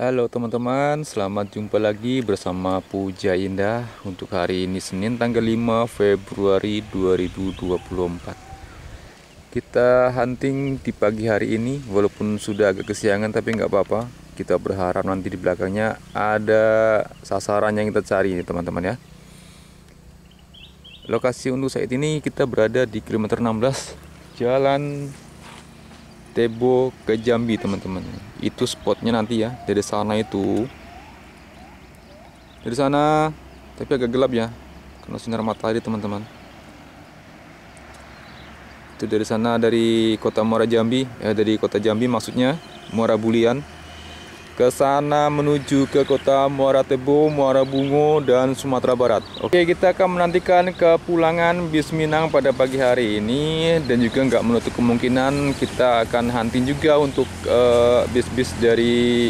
Halo teman-teman, selamat jumpa lagi bersama Puja Indah untuk hari ini Senin tanggal 5 Februari 2024. Kita hunting di pagi hari ini, walaupun sudah agak kesiangan tapi nggak apa-apa. Kita berharap nanti di belakangnya ada sasaran yang kita cari teman-teman ya. Lokasi untuk saat ini kita berada di kilometer 16 Jalan Tebo ke Jambi teman-teman. Itu spotnya nanti ya, dari sana itu. Dari sana, tapi agak gelap ya, karena sinar matahari teman-teman. Itu dari sana, dari kota Muara Jambi, dari kota Jambi maksudnya, Muara Bulian. Ke sana menuju ke kota Muara Tebo, Muara Bungo, dan Sumatera Barat. Oke, kita akan menantikan kepulangan bis Minang pada pagi hari ini. Dan juga nggak menutup kemungkinan kita akan hunting juga untuk bis-bis dari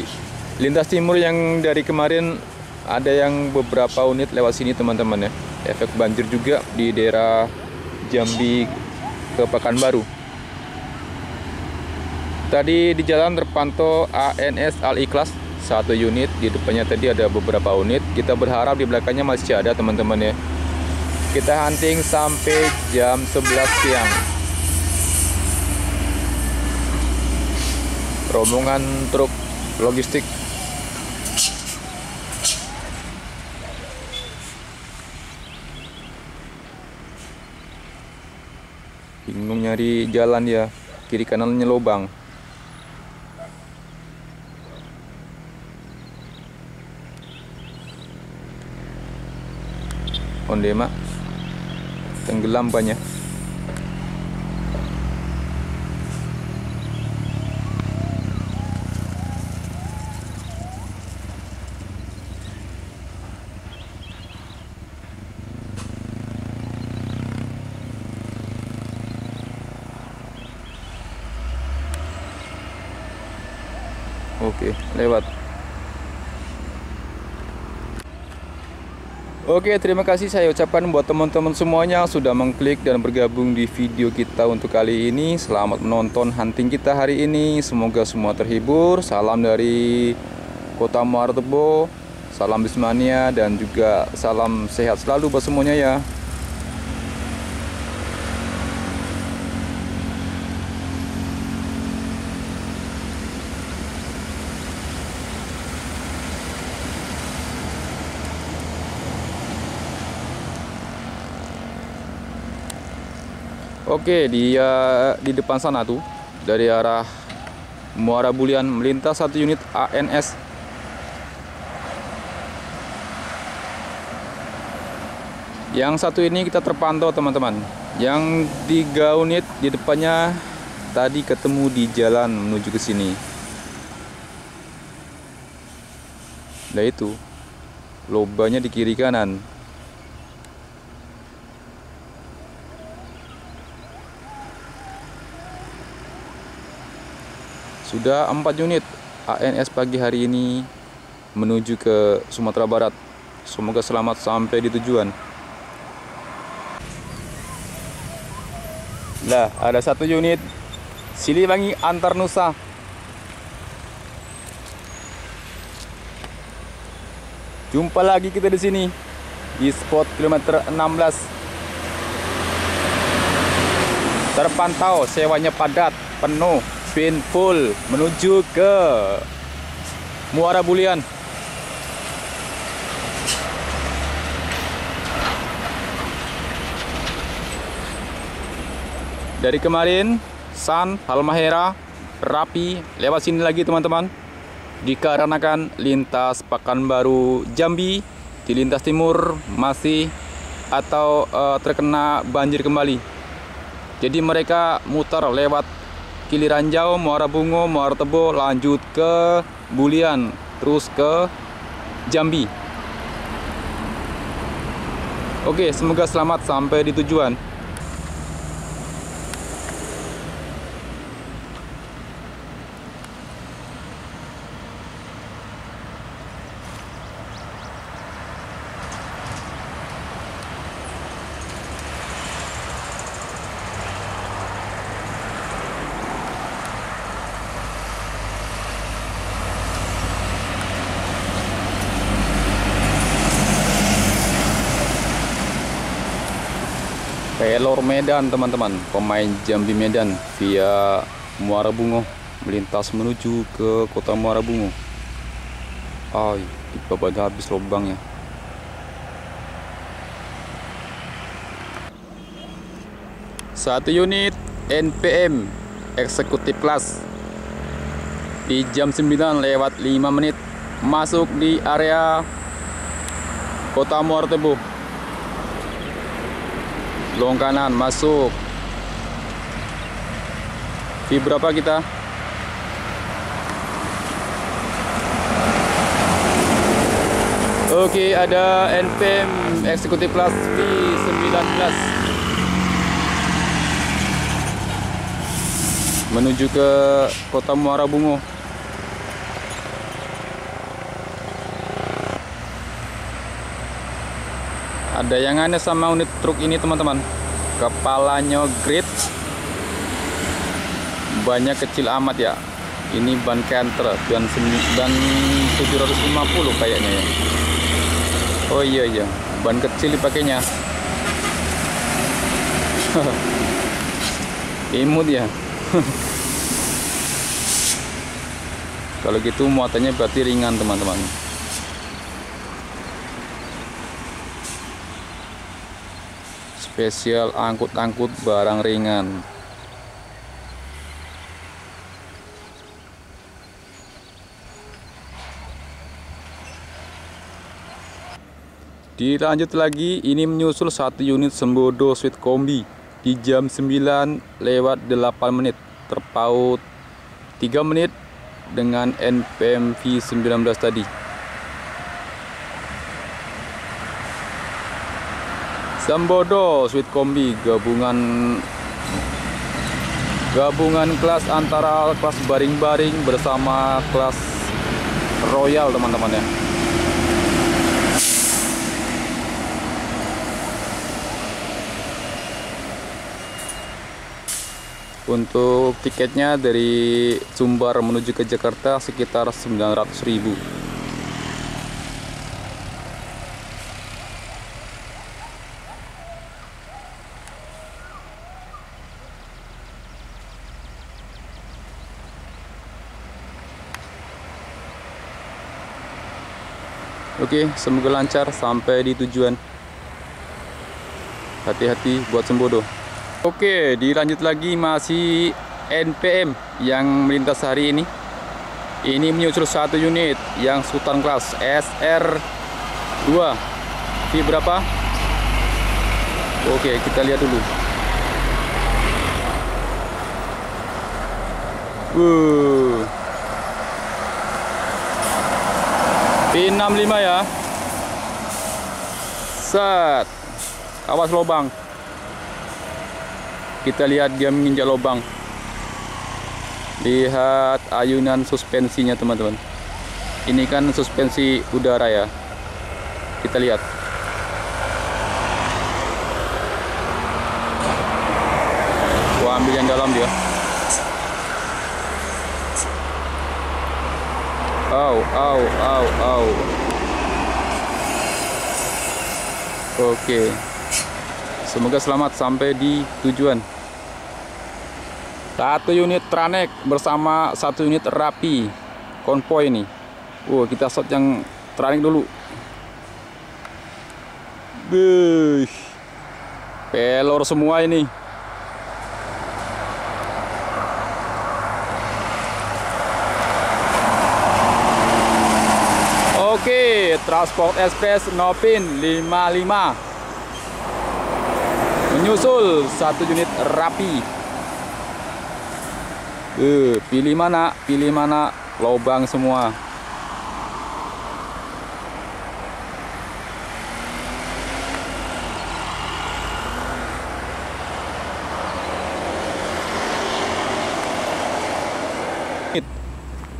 lintas timur yang dari kemarin ada yang beberapa unit lewat sini teman-teman ya. Efek banjir juga di daerah Jambi ke Pekanbaru. Tadi di jalan terpantau ANS Al Ikhlas 1 unit, di depannya tadi ada beberapa unit. Kita berharap di belakangnya masih ada teman-teman ya. Kita hunting sampai jam 11 siang. Rombongan truk logistik. Bingung nyari jalan ya, kiri kanannya lubang. Ondema tenggelam banyak. Oke, lewat. Oke, terima kasih saya ucapkan buat teman-teman semuanya yang sudah mengklik dan bergabung di video kita untuk kali ini. Selamat menonton hunting kita hari ini. Semoga semua terhibur. Salam dari Kota Muara Tebo, salam Bismania, dan juga salam sehat selalu buat semuanya ya. Oke, dia di depan sana tuh, dari arah Muara Bulian melintas 1 unit ANS. Yang satu ini kita terpantau teman-teman. Yang 3 unit di depannya tadi ketemu di jalan menuju ke sini. Nah itu, lobanya di kiri kanan. Sudah 4 unit ANS pagi hari ini menuju ke Sumatera Barat. Semoga selamat sampai di tujuan. Lah, ada 1 unit Siliwangi Antar Nusa. Jumpa lagi kita di sini di spot kilometer 16. Terpantau sewanya padat, penuh, pin full menuju ke Muara Bulian. Dari kemarin San, Halmahera, Rapi lewat sini lagi teman-teman. Dikarenakan lintas Pekanbaru Jambi di lintas timur masih atau terkena banjir kembali. Jadi mereka muter lewat Kiliranjau, Muara Bungo, Muara Tebo, lanjut ke Bulian, terus ke Jambi. Oke, semoga selamat sampai di tujuan. Pelor Medan teman-teman, pemain Jambi Medan via Muara Bungo melintas menuju ke kota Muara Bungo. Ay, dibabat habis lubangnya. Satu unit NPM eksekutif kelas di jam 9:05 masuk di area kota Muara Tebu. Long kanan masuk. V berapa kita? Oke, ada NPM eksekutif kelas V19 menuju ke kota Muara Bungo. Ada yang aneh sama unit truk ini teman-teman, kepalanya grid, bannya kecil amat ya. Ini ban Canter dan 750 kayaknya ya. Oh iya, ban kecil dipakainya. Imut ya. Kalau gitu muatannya berarti ringan teman-teman. Spesial angkut-angkut barang ringan. Dilanjut lagi, ini menyusul satu unit Sembodo Sweet Kombi di jam 9:08 terpaut 3 menit dengan NPM V19 tadi. Sembodo Sweet Kombi gabungan kelas antara kelas baring-baring bersama kelas Royal teman-teman ya. Untuk tiketnya dari Sumbar menuju ke Jakarta sekitar 900.000. Oke, semoga lancar sampai di tujuan. Hati-hati buat Sembodo. Oke, dilanjut lagi, masih NPM yang melintas hari ini. Ini menyusul satu unit yang Sultan Class SR2. V berapa? Oke, kita lihat dulu. V65 ya. Set. Awas lubang. Kita lihat dia menginjak lubang. Lihat ayunan suspensinya teman-teman. Ini kan suspensi udara ya. Kita lihat. Gua ambil yang dalam dia. Au. Oke. Semoga selamat sampai di tujuan. Satu unit Tranek bersama satu unit Rapi konvoy nih. Kita shot yang Tranek dulu. Pelor semua ini. Oke, Transport Express Nopin 55 menyusul satu unit Rapi. Pilih mana, lubang semua.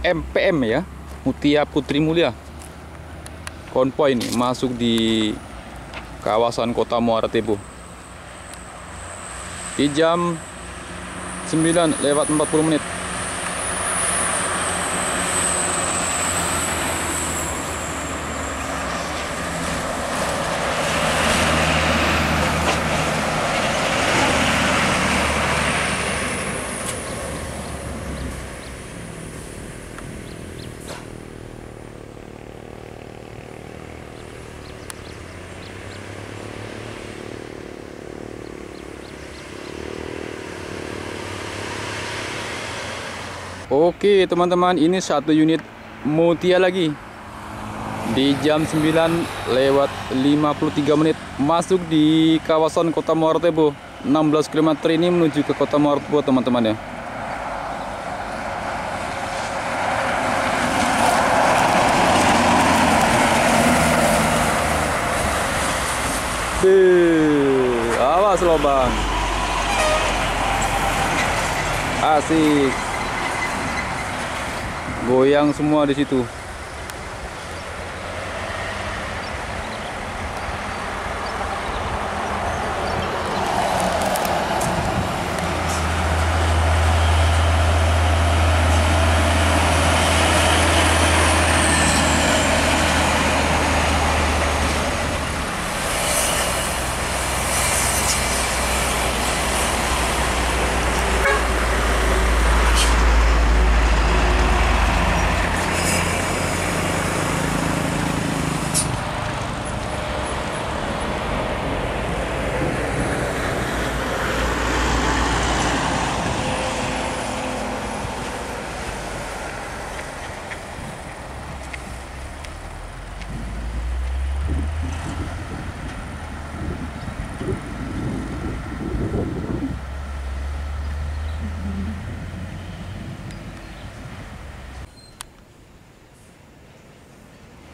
MPM ya, Mutia Putri Mulia. Konvoy ini masuk di kawasan kota Muara Tebu di jam 9:40. Oke teman-teman, ini satu unit Mutia lagi. Di jam 9:53 masuk di kawasan Kota Muara Tebo. 16 km ini menuju ke Kota Muara Tebo teman-teman ya. Awas loh bang. Asik. Goyang semua di situ.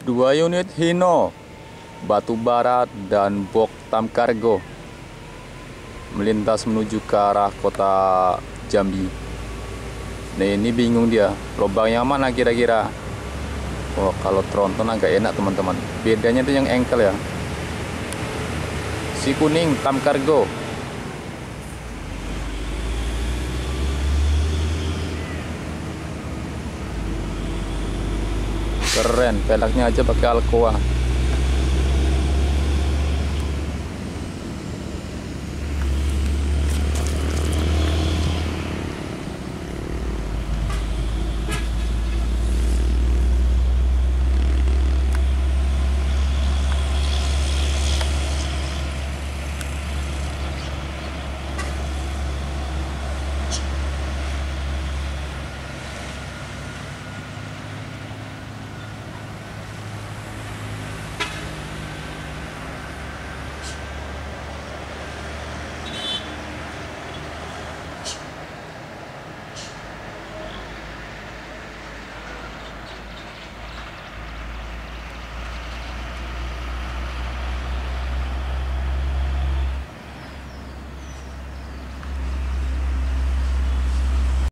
Dua unit Hino, batu bara dan box tam kargo melintas menuju ke arah kota Jambi. Nah ini bingung dia, lubang yang mana kira-kira? Oh kalau tronton agak enak teman-teman. Bedanya itu yang engkel ya. Si kuning tam kargo. Keren, pelaknya aja pakai Alcoa.